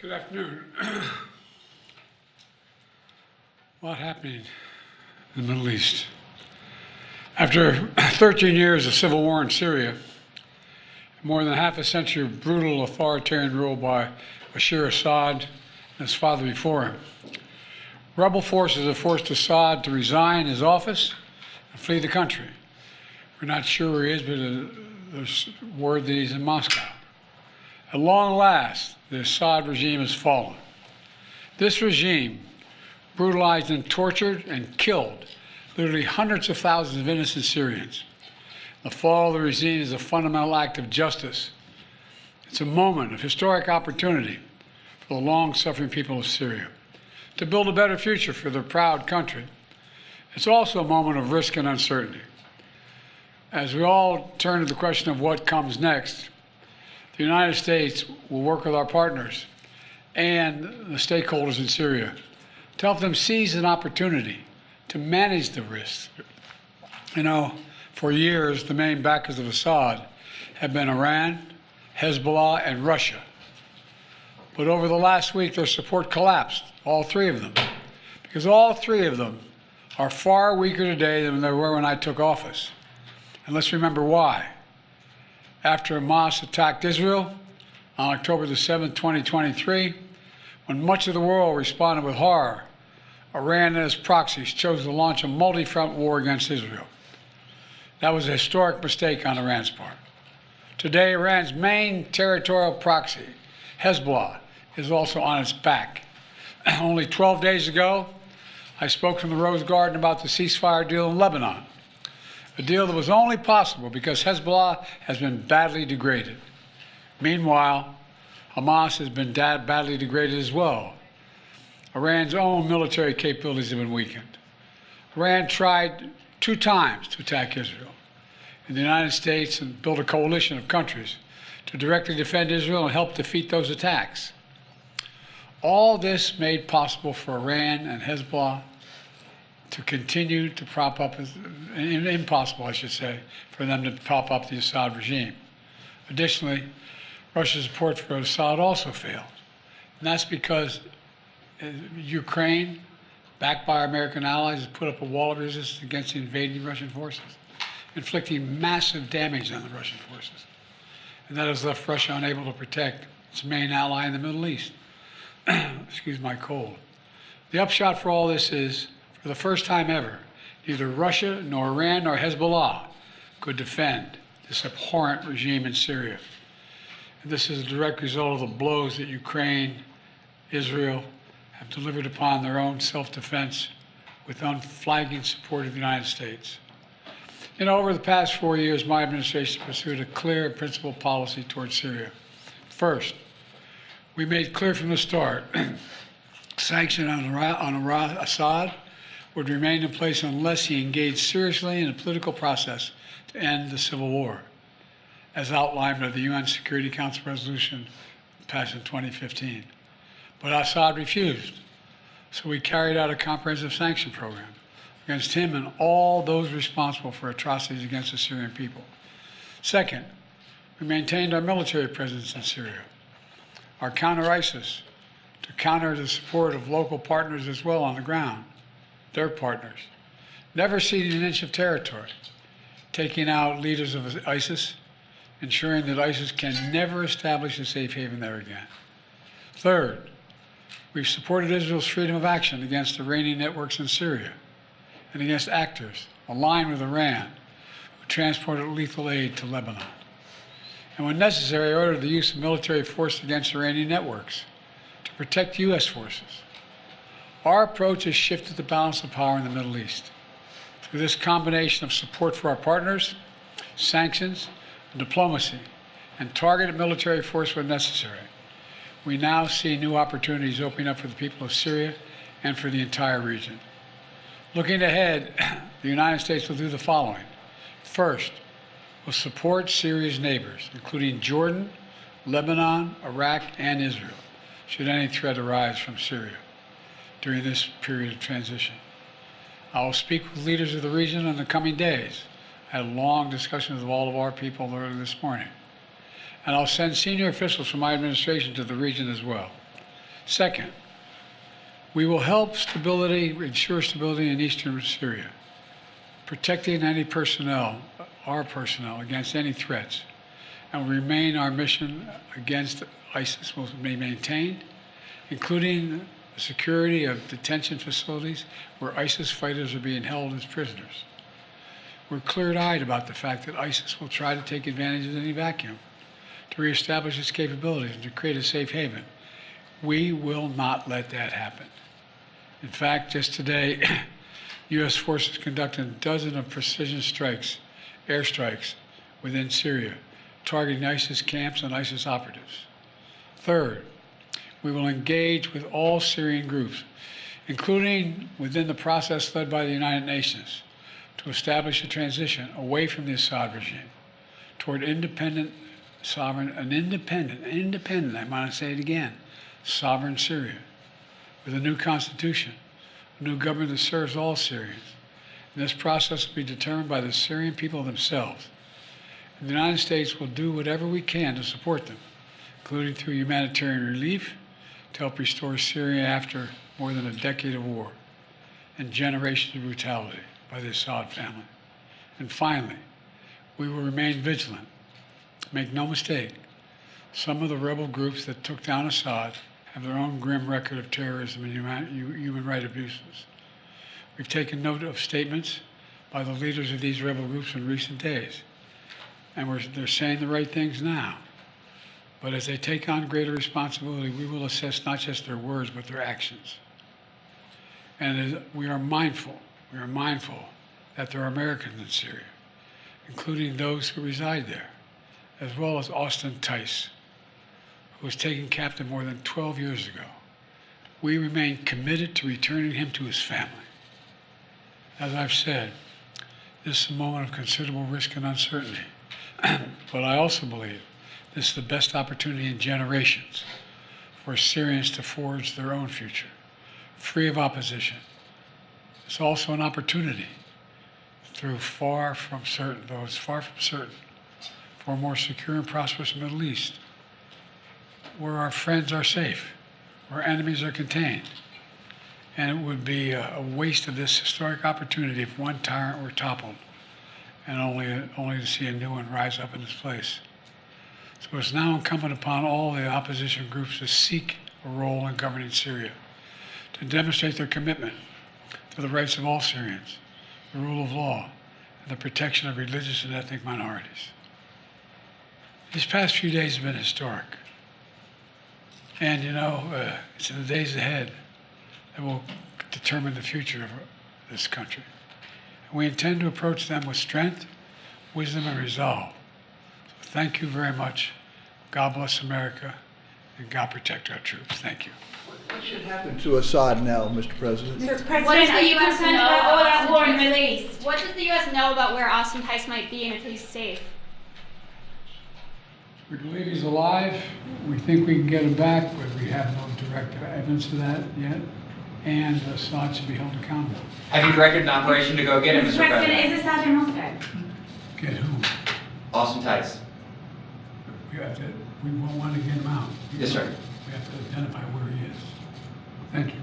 Good afternoon. A lot happening in the Middle East. After 13 years of civil war in Syria, more than half a century of brutal authoritarian rule by Bashar al-Assad and his father before him, rebel forces have forced Assad to resign his office and flee the country. We're not sure where he is, but there's word that he's in Moscow. At long last, the Assad regime has fallen. This regime brutalized and tortured and killed literally hundreds of thousands of innocent Syrians. The fall of the regime is a fundamental act of justice. It's a moment of historic opportunity for the long-suffering people of Syria to build a better future for their proud country. It's also a moment of risk and uncertainty. As we all turn to the question of what comes next, the United States will work with our partners and the stakeholders in Syria to help them seize an opportunity to manage the risks. You know, for years, the main backers of Assad have been Iran, Hezbollah, and Russia. But over the last week, their support collapsed, all three of them, because all three of them are far weaker today than they were when I took office. And let's remember why. After Hamas attacked Israel on October the 7th, 2023, when much of the world responded with horror, Iran and its proxies chose to launch a multi-front war against Israel. That was a historic mistake on Iran's part. Today, Iran's main territorial proxy, Hezbollah, is also on its back. Only 12 days ago, I spoke from the Rose Garden about the ceasefire deal in Lebanon, a deal that was only possible because Hezbollah has been badly degraded. Meanwhile, Hamas has been badly degraded as well. Iran's own military capabilities have been weakened. Iran tried 2 times to attack Israel, and the United States and built a coalition of countries to directly defend Israel and help defeat those attacks. All this made possible for Iran and Hezbollah to continue to prop up, impossible, I should say, for them to prop up the Assad regime. Additionally, Russia's support for Assad also failed. And that's because Ukraine, backed by our American allies, has put up a wall of resistance against the invading Russian forces, inflicting massive damage on the Russian forces. And that has left Russia unable to protect its main ally in the Middle East. Excuse my cold. The upshot for all this is, for the first time ever, neither Russia, nor Iran, nor Hezbollah could defend this abhorrent regime in Syria. And this is a direct result of the blows that Ukraine, Israel, have delivered upon their own self-defense with unflagging support of the United States. You know, over the past 4 years, my administration pursued a clear and principled policy towards Syria. First, we made clear from the start sanction on Assad would remain in place unless he engaged seriously in a political process to end the civil war, as outlined by the UN Security Council resolution passed in 2015. But Assad refused, so we carried out a comprehensive sanction program against him and all those responsible for atrocities against the Syrian people. Second, we maintained our military presence in Syria, our counter-ISIS, to counter the support of local partners as well on the ground, their partners, never ceding an inch of territory, taking out leaders of ISIS, ensuring that ISIS can never establish a safe haven there again. Third, we've supported Israel's freedom of action against Iranian networks in Syria and against actors aligned with Iran who transported lethal aid to Lebanon. And when necessary, ordered the use of military force against Iranian networks to protect U.S. forces. Our approach has shifted the balance of power in the Middle East. Through this combination of support for our partners, sanctions, diplomacy, and targeted military force when necessary, we now see new opportunities opening up for the people of Syria and for the entire region. Looking ahead, the United States will do the following. First, we'll support Syria's neighbors, including Jordan, Lebanon, Iraq, and Israel, should any threat arise from Syria during this period of transition. I will speak with leaders of the region in the coming days. I had long discussions with all of our people earlier this morning. And I'll send senior officials from my administration to the region as well. Second, we will help ensure stability in eastern Syria, protecting any personnel, our personnel, against any threats, and will remain our mission against ISIS will be maintained, including the security of detention facilities where ISIS fighters are being held as prisoners. We're clear-eyed about the fact that ISIS will try to take advantage of any vacuum to reestablish its capabilities and to create a safe haven. We will not let that happen. In fact, just today, U.S. forces conducted a dozen of precision strikes, airstrikes, within Syria, targeting ISIS camps and ISIS operatives. Third, we will engage with all Syrian groups, including within the process led by the United Nations, to establish a transition away from the Assad regime toward independent, sovereign, independent, I want to say it again, sovereign Syria, with a new constitution, a new government that serves all Syrians. And this process will be determined by the Syrian people themselves. And the United States will do whatever we can to support them, including through humanitarian relief, to help restore Syria after more than a decade of war and generations of brutality by the Assad family. And finally, we will remain vigilant. Make no mistake, some of the rebel groups that took down Assad have their own grim record of terrorism and human rights abuses. We've taken note of statements by the leaders of these rebel groups in recent days, and they're saying the right things now. But as they take on greater responsibility, we will assess not just their words, but their actions. And we are mindful that there are Americans in Syria, including those who reside there, as well as Austin Tice, who was taken captive more than 12 years ago. We remain committed to returning him to his family. As I've said, this is a moment of considerable risk and uncertainty, but I also believe this is the best opportunity in generations for Syrians to forge their own future, free of opposition. It's also an opportunity though it's far from certain, for a more secure and prosperous Middle East, where our friends are safe, where enemies are contained. And it would be a waste of this historic opportunity if one tyrant were toppled and only to see a new one rise up in its place. So it's now incumbent upon all the opposition groups to seek a role in governing Syria, to demonstrate their commitment to the rights of all Syrians, the rule of law, and the protection of religious and ethnic minorities. These past few days have been historic. And it's in the days ahead that will determine the future of this country. And we intend to approach them with strength, wisdom, and resolve. So thank you very much. God bless America, and God protect our troops. Thank you. What should happen to Assad now, Mr. President? Mr. President, What does are the you US concerned know about all about that war Austin in the Tice? Middle East? What does the U.S. know about where Austin Tice might be and if he's safe? We believe he's alive. We think we can get him back, but we have no direct evidence of that yet. And Assad should be held accountable. Have you directed an operation to go get him, Mr. Mr. President, President? is Assad in ousted? Get who? Austin Tice. We won't want to get him out. Yes, sir. We have to identify where he is. Thank you.